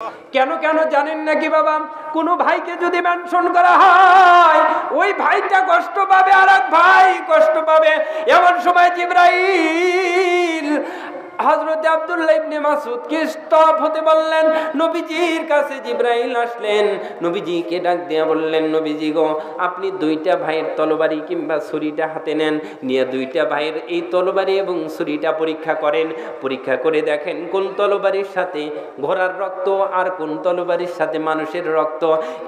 কেন কেন জানেন নাকি বাবা? কোনো ভাইকে যদি মেনশন করা হয় ওই ভাইটা কষ্ট পাবে, আর এক ভাই কষ্ট পাবে। এমন সময় জিবরাইল হযরত আব্দুল্লাহ ইবনে মাসউদকে স্টপ হতে বললেন। নবীজির কাছে জিবরাইল আসলেন, নবীজিকে ডাক দিয়ে বললেন, নবীজি গো, আপনি দুইটা ভাইয়ের তরবারি কিংবা ছুরিটা হাতে নেন, নিয়ে দুইটা ভাইয়ের এই তরবারি এবং ছুরিটা পরীক্ষা করেন। পরীক্ষা করে দেখেন কোন তরবারির সাথে ঘোড়ার রক্ত আর কোন তরবারির সাথে মানুষের রক্ত।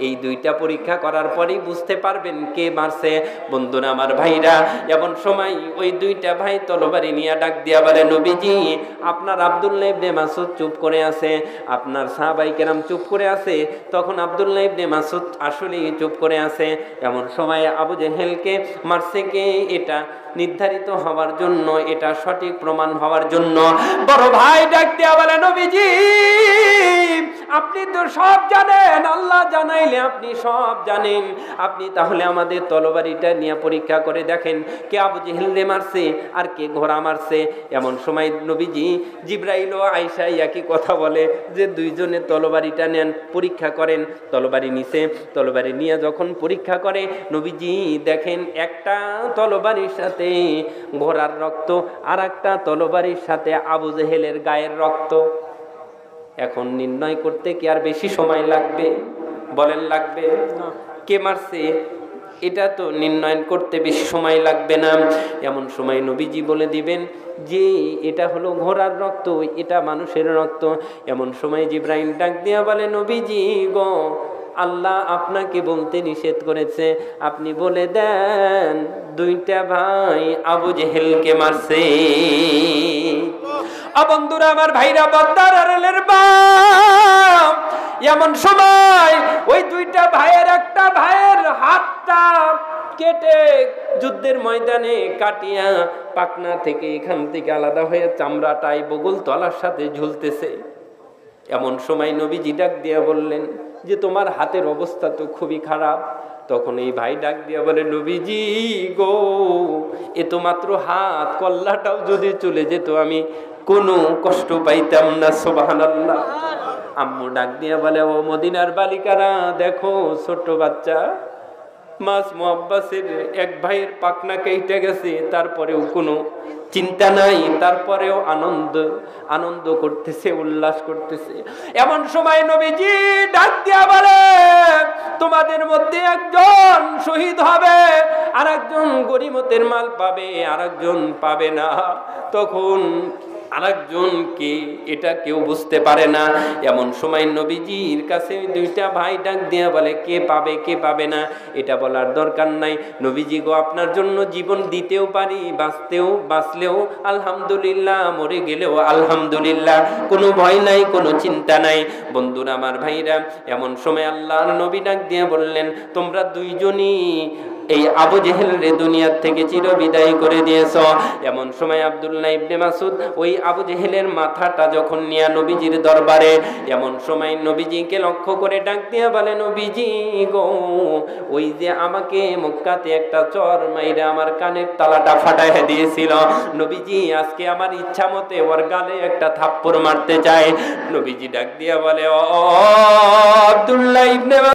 এই দুইটা পরীক্ষা করার পরেই বুঝতে পারবেন কে মারছে। বন্ধুরা আমার ভাইরা, এমন সময় ওই দুইটা ভাই তরবারি নিয়ে ডাক দিয়া বলে, নবীজি আপনার আব্দুল্লাহ ইবনে মাসউদ চুপ করে আছে, আপনার সাহাবায়ে কেরাম চুপ করে আছে। তখন আব্দুল্লাহ ইবনে মাসউদ আসলেই চুপ করে আছে। এমন সময় আবু জেহেলকে মারছে কে, এটা নির্ধারিত হওয়ার জন্য, এটা সঠিক প্রমাণ হওয়ার জন্য বড় ভাই ডাক দিয়া বলে, নবীজি আপনি তো সব জানেন, আল্লাহ জানাইলে আপনি সব জানেন, আপনি তাহলে আমাদের তরবারিটা নিয়ে পরীক্ষা করে দেখেন কে আবু জেহেলকে মারছে আর কে ঘোড়া মারছে। এমন সময় নবীজি জিবরাইল ও আয়েশা একই কথা বলে যে দুইজনে তরবারিটা নেন, পরীক্ষা করেন। তরবারি নিছে, তরবারি নিয়ে যখন পরীক্ষা করে নবীজি দেখেন একটা তরবারির সাথে ঘোড়ার রক্ত আর একটা তরবারির সাথে আবু জেহেলের গায়ের রক্ত। এখন নির্ণয় করতে কি আর বেশি সময় লাগবে? বলেন লাগবে? কে মারছে এটা তো নির্ণয় করতে বেশি সময় লাগবে না। এমন সময় নবীজি বলে দিবেন যে এটা হলো ঘোড়ার রক্ত, এটা মানুষের রক্ত। এমন সময় জিবরাইল ডাক দিয়া বলে, নবীজি গো, আল্লাহ আপনাকে বলতে নিষেধ করেছে, আপনি বলে দেন দুইটা ভাই আবু জেহেলকে মারছে। বন্ধুরা আমার ভাইরা, বদ্দার আড়ালের বাপ, এমন সময় ওই দুইটা ভাইয়ের একটা ভাইয়ের হাতটা কেটে যুদ্ধের ময়দানে কাটিয়া পাকনা থেকে এখান থেকে আলাদা হয়ে চামড়াটাই বগল তলার সাথে ঝুলতেছে। এমন সময় নবীজি ডাক দিয়া বললেন যে তোমার হাতের অবস্থা তো খুবই খারাপ। তখন এই ভাই ডাক দিয়া বলে, নবীজি গো, এ তো মাত্র হাত, কল্লাটাও যদি চলে যেত আমি কোনো কষ্ট পাইতাম না। সুবহানাল্লাহ। আম্মু ডাক দিয়া বলে, ও মদিনার বালিকারা দেখো, ছোট বাচ্চা মাস মুআব্বাসের এক ভাইয়ের পাকনা কেটে গেছে, তারপরেও কোনো চিন্তা নাই, তারপরেও আনন্দ করতেছে, উল্লাস করতেছে। এমন সময় নবীজি ডাক দিয়া বলে, তোমাদের মধ্যে একজন শহীদ হবে, আর একজন গনিমতের মাল পাবে, আর একজন পাবে না। তখন আরেকজন কে এটা কেউ বুঝতে পারে না। এমন সময় নবীজির কাছে দুইটা ভাই ডাক দিয়া বলে, কে পাবে কে পাবে না এটা বলার দরকার নাই। নবীজি গো, আপনার জন্য জীবন দিতেও পারি, বাঁচলেও আলহামদুলিল্লাহ, মরে গেলেও আলহামদুলিল্লাহ, কোনো ভয় নাই, কোনো চিন্তা নাই। বন্ধুরা আমার ভাইরা, এমন সময় আল্লাহর নবী ডাক দিয়া বললেন, তোমরা দুইজনই এই আবু জেহেল রে দুনিয়ার থেকে চিরবিদায় করে দিয়েছ। এমন সময় আব্দুল্লাহ ইবনে মাসউদ ওই আবু জেহেলের মাথাটা যখন নিয়ে নবীজির দরবারে, এমন সময় নবীজিকে লক্ষ্য করে ডাক দিয়া বলে, নবীজি গো, ওই যে আমাকে মক্কাতে একটা চর মাইরা আমার কানের তালাটা ফাটাইয়া দিয়েছিল, নবীজি আজকে আমার ইচ্ছা মতে ওর গালে একটা থাপ্পড় মারতে চায়। নবীজি ডাক দিয়া বলে, ও আব্দুল্লাহ ইবনে